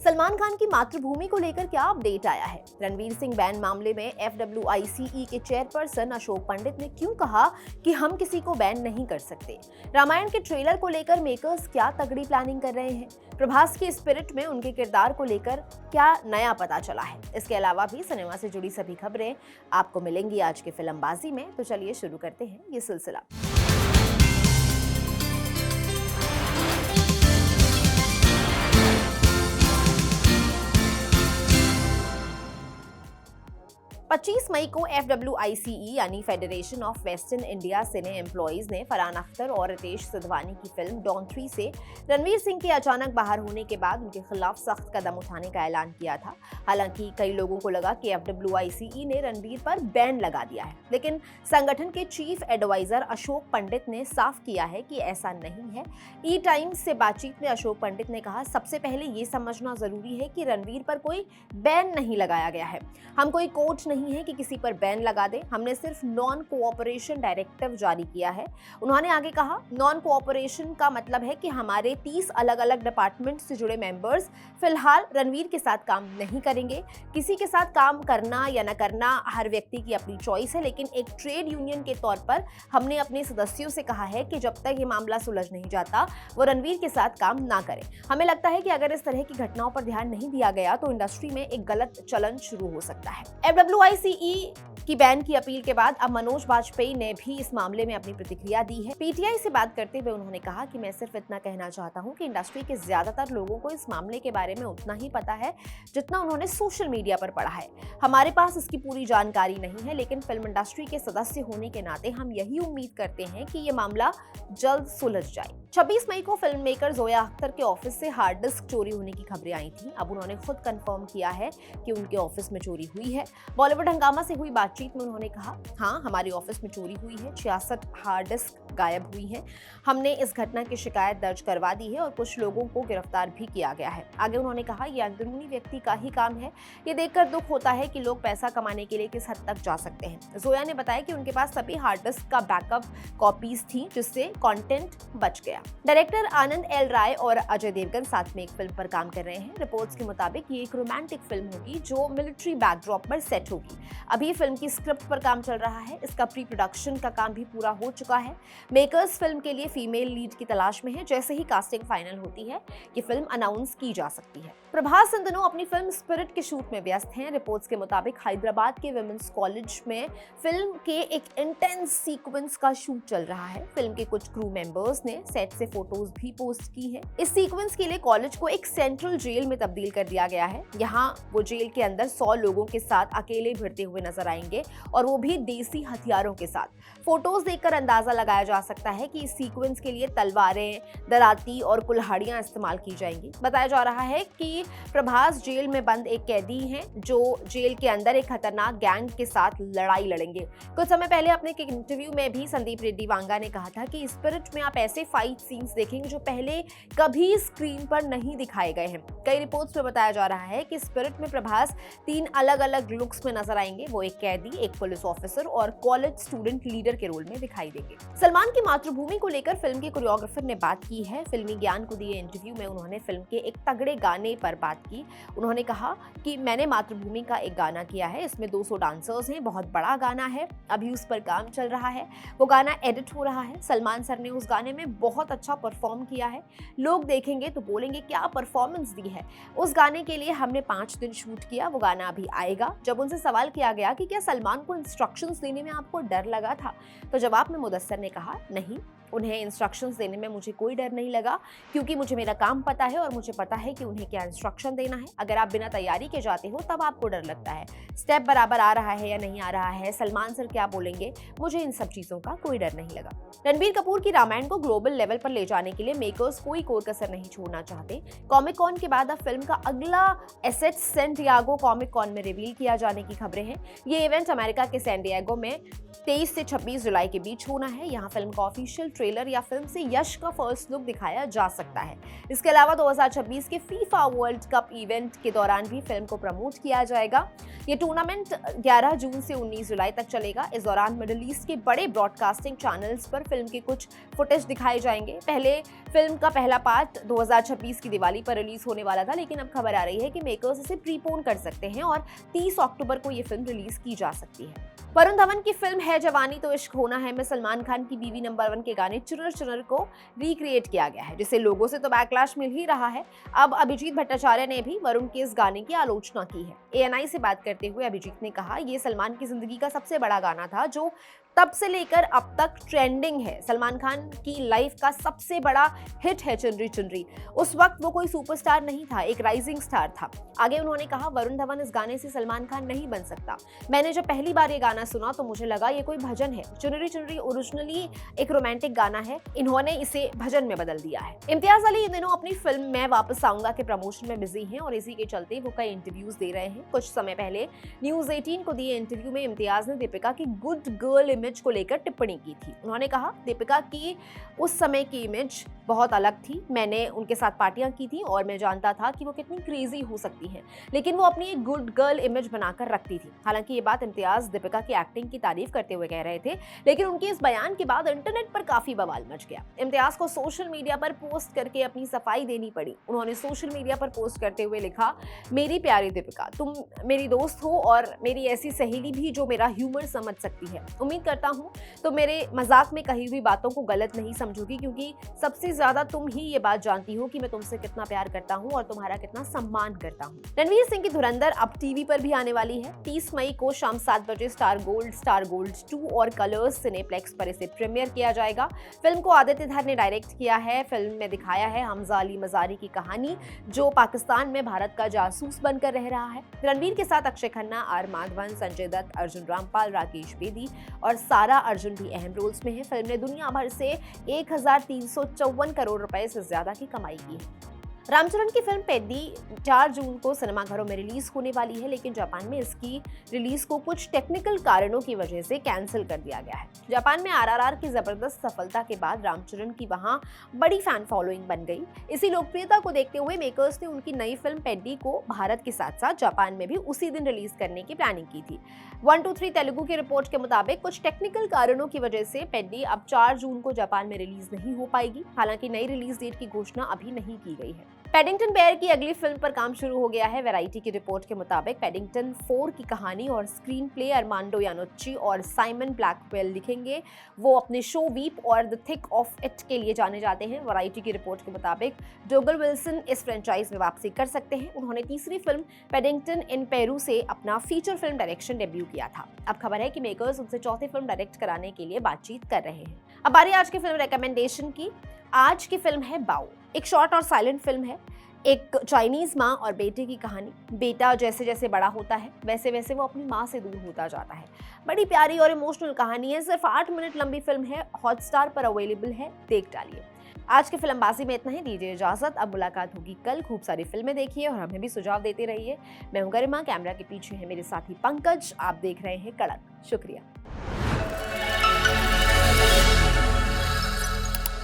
सलमान खान की मातृभूमि को लेकर क्या अपडेट आया है? रणवीर सिंह बैन मामले में FWICE के चेयरपर्सन अशोक पंडित ने क्यों कहा कि हम किसी को बैन नहीं कर सकते? रामायण के ट्रेलर को लेकर मेकर्स क्या तगड़ी प्लानिंग कर रहे हैं? प्रभास की स्पिरिट में उनके किरदार को लेकर क्या नया पता चला है? इसके अलावा भी सिनेमा से जुड़ी सभी खबरें आपको मिलेंगी आज के फिल्मबाजी में। तो चलिए शुरू करते हैं ये सिलसिला। पच्चीस मई को FWICE यानी federation of western India cine employees ने फरहान अख्तर और रितेश सिधवानी की फिल्म डॉन 3 से रणवीर सिंह के अचानक बाहर होने के बाद उनके खिलाफ सख्त कदम उठाने का ऐलान किया था। हालांकि कई लोगों को लगा कि FWICE ने रणवीर पर बैन लगा दिया है, लेकिन संगठन के चीफ एडवाइजर अशोक पंडित ने साफ किया है कि ऐसा नहीं है। ई टाइम्स से बातचीत में अशोक पंडित ने कहा, सबसे पहले ये समझना जरूरी है कि रणवीर पर कोई बैन नहीं लगाया गया है। हम कोई कोर्ट नहीं है कि किसी पर बैन लगा दे। हमने सिर्फ नॉन कोऑपरेशन डायरेक्टिव जारी किया है। उन्होंने आगे कहा, नॉन कोऑपरेशन का मतलब है कि हमारे 30 अलग अलग डिपार्टमेंट से जुड़े मेंबर्स फिलहाल रणवीर के साथ काम नहीं करेंगे। किसी के साथ काम करना या न करना हर व्यक्ति की अपनी चॉइस है, लेकिन एक ट्रेड यूनियन के तौर पर हमने अपने सदस्यों से कहा है कि जब तक ये मामला सुलझ नहीं जाता वो रणवीर के साथ काम ना करें। हमें लगता है कि अगर इस तरह की घटनाओं पर ध्यान नहीं दिया गया तो इंडस्ट्री में एक गलत चलन शुरू हो सकता है। FWICE की बैन की अपील के बाद अब मनोज वाजपेयी ने भी इस मामले में अपनी प्रतिक्रिया दी है। PTI से बात करते हुए उन्होंने कहा कि मैं सिर्फ इतना कहना चाहता हूं कि इंडस्ट्री के ज्यादातर लोगों को इस मामले के बारे में उतना ही पता है जितना उन्होंने सोशल मीडिया पर पढ़ा है। हमारे पास इसकी पूरी जानकारी नहीं है, लेकिन फिल्म इंडस्ट्री के सदस्य होने के नाते हम यही उम्मीद करते हैं कि ये मामला जल्द सुलझ जाए। 26 मई को फिल्म मेकर जोया अख्तर के ऑफिस से हार्ड डिस्क चोरी होने की खबरें आई थी। अब उन्होंने खुद कंफर्म किया है कि उनके ऑफिस में चोरी हुई है। बॉलीवुड हंगामा से हुई बातचीत में उन्होंने कहा, हाँ, हमारे ऑफिस में चोरी हुई है। 66 हार्ड डिस्क गायब हुई हैं। हमने इस घटना की शिकायत दर्ज करवा दी है और कुछ लोगों को गिरफ्तार भी किया गया है। आगे उन्होंने कहा, यह अंदरूनी व्यक्ति का ही काम है। ये देखकर दुख होता है कि लोग पैसा कमाने के लिए किस हद तक जा सकते हैं। जोया ने बताया कि उनके पास सभी हार्ड डिस्क का बैकअप कॉपीज थी, जिससे कंटेंट बच गया। डायरेक्टर आनंद एल राय और अजय देवगन साथ में एक फिल्म पर काम कर रहे हैं। रिपोर्ट्स के मुताबिक ये एक रोमांटिक फिल्म होगी जो मिलिट्री बैकड्रॉप पर सेट होगी। अभी फिल्म की स्क्रिप्ट पर काम चल रहा है। इसका प्री प्रोडक्शन का काम भी पूरा हो चुका है। मेकर्स फिल्म के लिए फीमेल लीड की तलाश में है। जैसे ही कास्टिंग फाइनल होती है कि फिल्म अनाउंस की जा सकती है। प्रभास इन दिनों अपनी फिल्म स्पिरिट के शूट में व्यस्त हैं। रिपोर्ट्स के मुताबिक हैदराबाद के विमेंस कॉलेज में फिल्म के एक इंटेंस सीक्वेंस का शूट चल रहा है। फिल्म के कुछ क्रू मेंबर्स ने सेट से फोटोज भी पोस्ट की है। इस सीक्वेंस के लिए कॉलेज को एक सेंट्रल जेल में तब्दील कर दिया गया है। यहाँ वो जेल के अंदर 100 लोगों के साथ अकेले भिड़ते हुए नजर आएंगे और वो भी देसी हथियारों के साथ। फोटोज देखकर अंदाजा लगाया जा सकता है कि इस सीक्वेंस के लिए तलवारें, दराती और कुल्हाड़ियां इस्तेमाल की जाएंगी। बताया जा रहा है कि प्रभास जेल में बंद एक कैदी हैं जो जेल के अंदर एक खतरनाक गैंग के साथ लड़ाई लड़ेंगे। कुछ समय पहले अपने एक इंटरव्यू में भी संदीप रेड्डी वांगा ने कहा था कि स्पिरिट में आप ऐसे फाइट सीन्स देखेंगे जो पहले कभी स्क्रीन पर नहीं दिखाए गए हैं। कई रिपोर्ट्स में बताया जा रहा है कि स्पिरिट में प्रभास 3 अलग अलग लुक्स में नजर आएंगे। वो एक कैदी, एक पुलिस ऑफिसर और कॉलेज स्टूडेंट लीडर के रोल में दिखाई देंगे। सलमान की मातृभूमि को लेकर फिल्म के कोरियोग्राफर ने बात की है। फिल्मी ज्ञान को दिए इंटरव्यू में उन्होंने फिल्म के एक तगड़े गाने पर बात की। उन्होंने कहा कि मैंने मातृभूमि का एक गाना किया है, इसमें 200 डांसर्स हैं, बहुत बड़ा गाना है, अभी उस पर काम चल रहा है, वो गाना एडिट हो रहा है। सलमान सर ने उस गाने में बहुत अच्छा परफॉर्म किया है। लोग देखेंगे तो बोलेंगे क्या परफॉर्मेंस दी है। उस गाने के लिए हमने 5 दिन शूट किया, वो गाना अभी आएगा। जब उनसे सवाल किया गया कि क्या सलमान को इंस्ट्रक्शंस देने में आपको डर लगा था, तो जवाब में मुदस्सर ने कहा, नहीं, उन्हें इंस्ट्रक्शंस देने में मुझे कोई डर नहीं लगा, क्योंकि मुझे मेरा काम पता है और मुझे पता है कि उन्हें क्या इंस्ट्रक्शन देना है। अगर आप बिना तैयारी के जाते हो तब आपको डर लगता है, स्टेप बराबर आ रहा है या नहीं आ रहा है, सलमान सर क्या बोलेंगे, मुझे इन सब चीजों का कोई डर नहीं लगा। रणबीर कपूर की रामायण को ग्लोबल लेवल पर ले जाने के लिए मेकर्स कोई कोर कसर नहीं छोड़ना चाहते। कॉमिक कॉन के बाद अब फिल्म का अगला asset San Diego Comic Con में रिवील किया जाने की खबरें हैं। ये इवेंट अमेरिका के सैन डिएगो में 23 से 26 जुलाई के बीच होना है। यहाँ फिल्म का ऑफिशियल ट्रेलर या फिल्म से यश का फर्स्ट लुक दिखाया जा सकता है। इसके अलावा 2026 के फीफा वर्ल्ड कप इवेंट के दौरान भी फिल्म को प्रमोट किया जाएगा। ये टूर्नामेंट 11 जून से 19 जुलाई तक चलेगा। इस दौरान मिडिल ईस्ट के बड़े ब्रॉडकास्टिंग चैनल्स पर फिल्म के कुछ फुटेज दिखाए जाएंगे। पहले फिल्म का पहला पार्ट 2026 की दिवाली पर रिलीज होने वाला था, लेकिन अब खबर आ रही है कि मेकर्स इसे प्रीपोन कर सकते हैं और 30 अक्टूबर को ये फिल्म रिलीज की जा सकती है। वरुण धवन की फिल्म है जवानी तो इश्क होना है में सलमान खान की बीवी नंबर 1 के गाने चुनर चुनर को रिक्रिएट किया गया है, जिसे लोगों से तो बैकलैश मिल ही रहा है। अब अभिजीत भट्टाचार्य ने भी वरुण के इस गाने की आलोचना की है। ANI से बात करते हुए अभिजीत ने कहा, ये सलमान की जिंदगी का सबसे बड़ा गाना था जो तब से लेकर अब तक ट्रेंडिंग है। सलमान खान की लाइफ का सबसे बड़ा हिट है चुनरी चुनरी। उस वक्त वो कोई सुपरस्टार नहीं था, एक राइजिंग स्टार था। आगे उन्होंने कहा, वरुण धवन इस गाने से सलमान खान नहीं बन सकता। मैंने जब पहली बार ये गाना सुना तो मुझे लगा ये कोई भजन है। चुनरी चुनरी ओरिजिनली एक रोमांटिक गाना है, इन्होंने इसे भजन में बदल दिया है। इम्तियाज अली इन दिनों अपनी फिल्म मैं वापस आऊंगा के प्रमोशन में बिजी हैं और इसी के चलते वो कई इंटरव्यूज दे रहे हैं। कुछ समय पहले न्यूज 18 को दिए इंटरव्यू में इम्तियाज ने दीपिका की गुड गर्ल इमेज को लेकर टिप्पणी की थी। उन्होंने कहा, दीपिका की उस समय की इमेज बहुत अलग थी। मैंने उनके साथ पार्टियां की थी और मैं जानता था कि वो कितनी क्रेजी हो सकती हैं, लेकिन वो अपनी एक गुड गर्ल इमेज बनाकर रखती थी। हालांकि ये बात इम्तियाज दीपिका की एक्टिंग की तारीफ करते हुए कह रहे थे, लेकिन उनके इस बयान के बाद इंटरनेट पर काफी बवाल मच गया। इम्तियाज को सोशल मीडिया पर पोस्ट करके अपनी सफाई देनी पड़ी। उन्होंने सोशल मीडिया पर पोस्ट करते हुए लिखा, मेरी प्यारी दीपिका, तुम मेरी दोस्त हो और मेरी ऐसी सहेली भी जो मेरा ह्यूमर समझ सकती है। उम्मीद करता हूँ तो मेरे मजाक में कही हुई बातों को गलत नहीं समझोगी, क्योंकि सबसे ज्यादा तुम ही ये बात जानती हो कि मैं तुमसे कितना प्यार करता हूँ और तुम्हारा कितना सम्मान करता हूँ। रणवीर सिंह की धुरंधर अब टीवी पर भी आने वाली है। 30 मई को शाम 7 बजे स्टार गोल्ड 2 और कलर्स सिनेप्लेक्स पर इसे प्रीमियर किया जाएगा। फिल्म को आदित्य धर ने डायरेक्ट किया है। फिल्म में दिखाया है हमजा अली मजारी की कहानी, जो पाकिस्तान में भारत का जासूस बनकर रह रहा है। रणवीर के साथ अक्षय खन्ना, आर माधवन, संजय दत्त, अर्जुन रामपाल, राकेश बेदी और सारा अर्जुन भी अहम रोल्स में है। फिल्म ने दुनिया भर से 1354 करोड़ रुपए से ज्यादा की कमाई की है। रामचरण की फिल्म पेद्दी 4 जून को सिनेमाघरों में रिलीज होने वाली है, लेकिन जापान में इसकी रिलीज को कुछ टेक्निकल कारणों की वजह से कैंसिल कर दिया गया है। जापान में RRR की जबरदस्त सफलता के बाद रामचरण की वहां बड़ी फैन फॉलोइंग बन गई। इसी लोकप्रियता को देखते हुए मेकर्स ने उनकी नई फिल्म पेद्दी को भारत के साथ साथ जापान में भी उसी दिन रिलीज करने की प्लानिंग की थी। 123 तेलुगु की रिपोर्ट के मुताबिक कुछ टेक्निकल कारणों की वजह से पेद्दी अब 4 जून को जापान में रिलीज नहीं हो पाएगी। हालांकि नई रिलीज डेट की घोषणा अभी नहीं की गई है। पैडिंगटन बेयर की अगली फिल्म पर काम शुरू हो गया है। वैरायटी की रिपोर्ट के मुताबिक पैडिंगटन 4 की कहानी और स्क्रीन प्ले अरमांडो यानुच्ची और साइमन ब्लैकवेल लिखेंगे। वो अपने शो वीप और द थिक ऑफ इट के लिए जाने जाते हैं। वैरायटी की रिपोर्ट के मुताबिक डोगल विल्सन इस फ्रेंचाइज में वापसी कर सकते हैं। उन्होंने तीसरी फिल्म पैडिंगटन इन पेरू से अपना फीचर फिल्म डायरेक्शन डेब्यू किया था। अब खबर है कि मेकर्स उनसे चौथी फिल्म डायरेक्ट कराने के लिए बातचीत कर रहे हैं। अब बारी आज की फिल्म रिकमेंडेशन की। आज की फिल्म है बाओ। एक शॉर्ट और साइलेंट फिल्म है। एक चाइनीज माँ और बेटे की कहानी। बेटा जैसे जैसे बड़ा होता है वैसे वैसे वो अपनी माँ से दूर होता जाता है। बड़ी प्यारी और इमोशनल कहानी है। सिर्फ 8 मिनट लंबी फिल्म है। हॉटस्टार पर अवेलेबल है, देख डालिए। आज के फिल्मबाजी में इतना ही, दीजिए इजाजत। अब मुलाकात होगी कल। खूब सारी फिल्में देखिए और हमें भी सुझाव देते रहिए। मैं हूं गरिमा, कैमरा के पीछे है मेरे साथी पंकज। आप देख रहे हैं कड़क। शुक्रिया।